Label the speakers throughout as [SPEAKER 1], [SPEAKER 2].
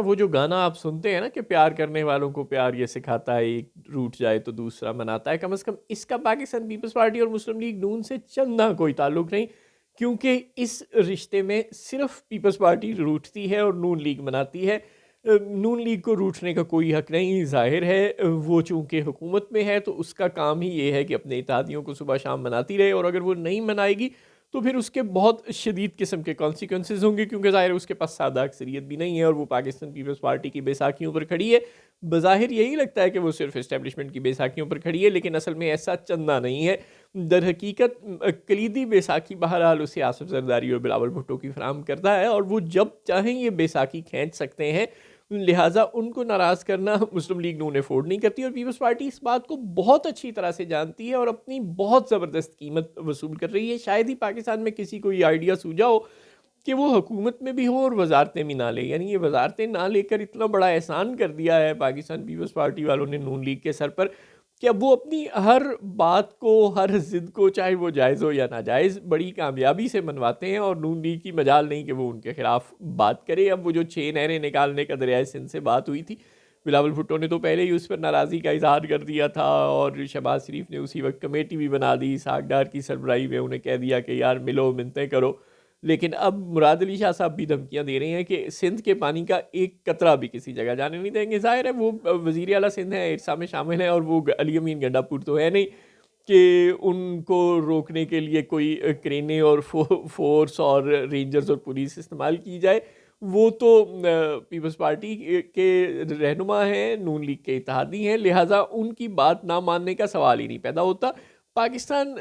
[SPEAKER 1] وہ جو گانا آپ سنتے ہیں نا کہ پیار کرنے والوں کو پیار یہ سکھاتا ہے، ایک روٹھ جائے تو دوسرا مناتا ہے، کم از کم اس کا پاکستان پیپلز پارٹی اور مسلم لیگ نون سے چندہ کوئی تعلق نہیں، کیونکہ اس رشتے میں صرف پیپلز پارٹی روٹھتی ہے اور نون لیگ مناتی ہے۔ نون لیگ کو روٹھنے کا کوئی حق نہیں، ظاہر ہے وہ چونکہ حکومت میں ہے تو اس کا کام ہی یہ ہے کہ اپنے اتحادیوں کو صبح شام مناتی رہے، اور اگر وہ نہیں منائے گی تو پھر اس کے بہت شدید قسم کے کانسیکوینسز ہوں گے، کیونکہ ظاہر ہے اس کے پاس سادہ اکثریت بھی نہیں ہے اور وہ پاکستان پیپلز پارٹی کی بیساکھیوں پر کھڑی ہے۔ بظاہر یہی لگتا ہے کہ وہ صرف اسٹیبلشمنٹ کی بیساکھیوں پر کھڑی ہے، لیکن اصل میں ایسا چندہ نہیں ہے۔ در حقیقت کلیدی بیساکھی بہرحال اسے آصف زرداری اور بلاول بھٹو کی فراہم کرتا ہے، اور وہ جب چاہیں یہ بیساکھی کھینچ سکتے ہیں، لہٰذا ان کو ناراض کرنا مسلم لیگ نون افورڈ نہیں کرتی، اور پیپلز پارٹی اس بات کو بہت اچھی طرح سے جانتی ہے اور اپنی بہت زبردست قیمت وصول کر رہی ہے۔ شاید ہی پاکستان میں کسی کو یہ آئیڈیا سوجا ہو کہ وہ حکومت میں بھی ہو اور وزارتیں بھی نہ لے، یعنی یہ وزارتیں نہ لے کر اتنا بڑا احسان کر دیا ہے پاکستان پیپلز پارٹی والوں نے نون لیگ کے سر پر کہ اب وہ اپنی ہر بات کو، ہر ضد کو، چاہے وہ جائز ہو یا ناجائز، بڑی کامیابی سے منواتے ہیں، اور نون لیگ کی مجال نہیں کہ وہ ان کے خلاف بات کرے۔ اب وہ جو 6 نہریں نکالنے کا دریائے سندھ سے بات ہوئی تھی، بلاول بھٹو نے تو پہلے ہی اس پر ناراضی کا اظہار کر دیا تھا، اور شہباز شریف نے اسی وقت کمیٹی بھی بنا دی اسحاق ڈار کی سربراہی میں، انہیں کہہ دیا کہ یار ملو، منتیں کرو۔ لیکن اب مراد علی شاہ صاحب بھی دھمکیاں دے رہے ہیں کہ سندھ کے پانی کا ایک قطرہ بھی کسی جگہ جانے نہیں دیں گے۔ ظاہر ہے وہ وزیر اعلیٰ سندھ ہیں، ارسا میں شامل ہیں، اور وہ علی امین گنڈا پور تو ہے نہیں کہ ان کو روکنے کے لیے کوئی کرینے اور فورس اور رینجرز اور پولیس استعمال کی جائے۔ وہ تو پیپلز پارٹی کے رہنما ہیں، نون لیگ کے اتحادی ہیں، لہٰذا ان کی بات نہ ماننے کا سوال ہی نہیں پیدا ہوتا۔ پاکستان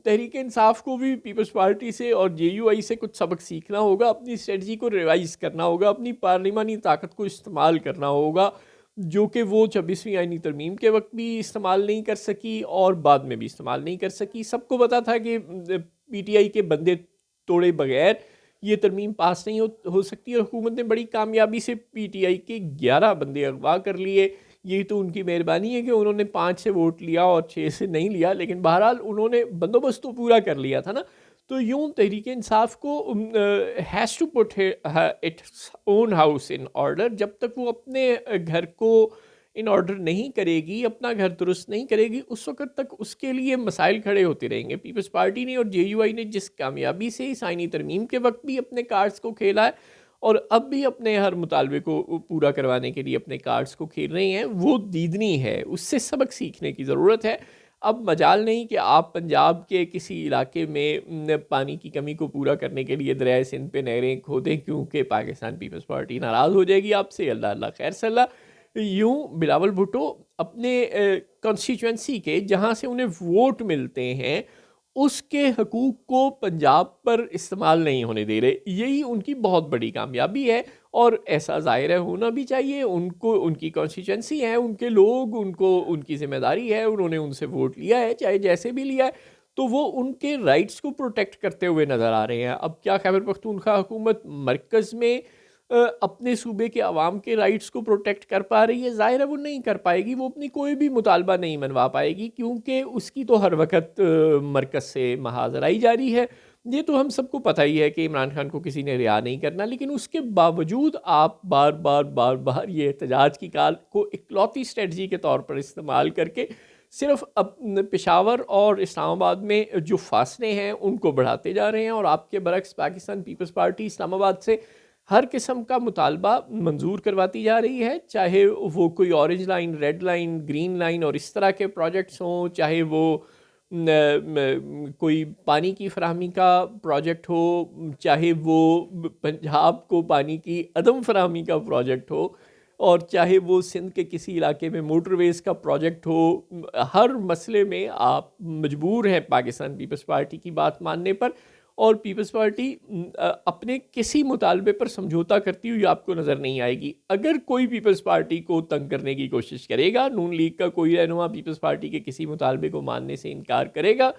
[SPEAKER 1] تحریک انصاف کو بھی پیپلز پارٹی سے اور جے یو آئی سے کچھ سبق سیکھنا ہوگا، اپنی اسٹریٹجی کو ریوائز کرنا ہوگا، اپنی پارلیمانی طاقت کو استعمال کرنا ہوگا، جو کہ وہ 26ویں آئینی ترمیم کے وقت بھی استعمال نہیں کر سکی اور بعد میں بھی استعمال نہیں کر سکی۔ سب کو پتا تھا کہ پی ٹی آئی کے بندے توڑے بغیر یہ ترمیم پاس نہیں ہو سکتی، اور حکومت نے بڑی کامیابی سے پی ٹی آئی کے 11 بندے اغوا کر لیے۔ یہی تو ان کی مہربانی ہے کہ انہوں نے 5 سے ووٹ لیا اور 6 سے نہیں لیا، لیکن بہرحال انہوں نے بندوبست تو پورا کر لیا تھا نا۔ تو یوں تحریک انصاف کو has to put its own house in order. جب تک وہ اپنے گھر کو ان آرڈر نہیں کرے گی، اپنا گھر درست نہیں کرے گی، اس وقت تک اس کے لیے مسائل کھڑے ہوتے رہیں گے۔ پیپلز پارٹی نے اور جے یو آئی نے جس کامیابی سے اس آئینی ترمیم کے وقت بھی اپنے کارڈز کو کھیلا ہے، اور اب بھی اپنے ہر مطالبے کو پورا کروانے کے لیے اپنے کارڈز کو کھیل رہے ہیں، وہ دیدنی ہے، اس سے سبق سیکھنے کی ضرورت ہے۔ اب مجال نہیں کہ آپ پنجاب کے کسی علاقے میں پانی کی کمی کو پورا کرنے کے لیے دریائے سندھ پہ نہریں کھودیں، کیونکہ پاکستان پیپلز پارٹی ناراض ہو جائے گی آپ سے۔ اللہ اللہ خیر صلاح۔ یوں بلاول بھٹو اپنے کانسٹیچوئنسی کے، جہاں سے انہیں ووٹ ملتے ہیں، اس کے حقوق کو پنجاب پر استعمال نہیں ہونے دے رہے۔ یہی ان کی بہت بڑی کامیابی ہے، اور ایسا ظاہر ہے ہونا بھی چاہیے۔ ان کو ان کی کانسٹیچوئنسی ہے، ان کے لوگ، ان کو ان کی ذمہ داری ہے، انہوں نے ان سے ووٹ لیا ہے، چاہے جیسے بھی لیا ہے، تو وہ ان کے رائٹس کو پروٹیکٹ کرتے ہوئے نظر آ رہے ہیں۔ اب کیا خیبر پختونخوا حکومت مرکز میں اپنے صوبے کے عوام کے رائٹس کو پروٹیکٹ کر پا رہی ہے؟ ظاہر ہے وہ نہیں کر پائے گی، وہ اپنی کوئی بھی مطالبہ نہیں منوا پائے گی، کیونکہ اس کی تو ہر وقت مرکز سے محاذرائی جاری ہے۔ یہ تو ہم سب کو پتہ ہی ہے کہ عمران خان کو کسی نے رہا نہیں کرنا، لیکن اس کے باوجود آپ بار بار یہ احتجاج کی کال کو اکلوتی اسٹریٹجی کے طور پر استعمال کر کے صرف پشاور اور اسلام آباد میں جو فاصلے ہیں ان کو بڑھاتے جا رہے ہیں، اور آپ کے برعکس پاکستان پیپلز پارٹی اسلام آباد سے ہر قسم کا مطالبہ منظور کرواتی جا رہی ہے، چاہے وہ کوئی orange line, red line, green line اور اس طرح کے پروجیکٹس ہوں، چاہے وہ کوئی پانی کی فراہمی کا پروجیکٹ ہو، چاہے وہ پنجاب کو پانی کی عدم فراہمی کا پروجیکٹ ہو، اور چاہے وہ سندھ کے کسی علاقے میں موٹر ویز کا پروجیکٹ ہو۔ ہر مسئلے میں آپ مجبور ہیں پاکستان پیپلز پارٹی کی بات ماننے پر، اور پیپلز پارٹی اپنے کسی مطالبے پر سمجھوتا کرتی ہوئی آپ کو نظر نہیں آئے گی۔ اگر کوئی پیپلز پارٹی کو تنگ کرنے کی کوشش کرے گا، نون لیگ کا کوئی رہنما پیپلز پارٹی کے کسی مطالبے کو ماننے سے انکار کرے گا،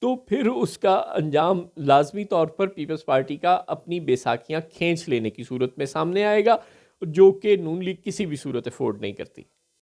[SPEAKER 1] تو پھر اس کا انجام لازمی طور پر پیپلز پارٹی کا اپنی بیساکھیاں کھینچ لینے کی صورت میں سامنے آئے گا، جو کہ نون لیگ کسی بھی صورت افورڈ نہیں کرتی۔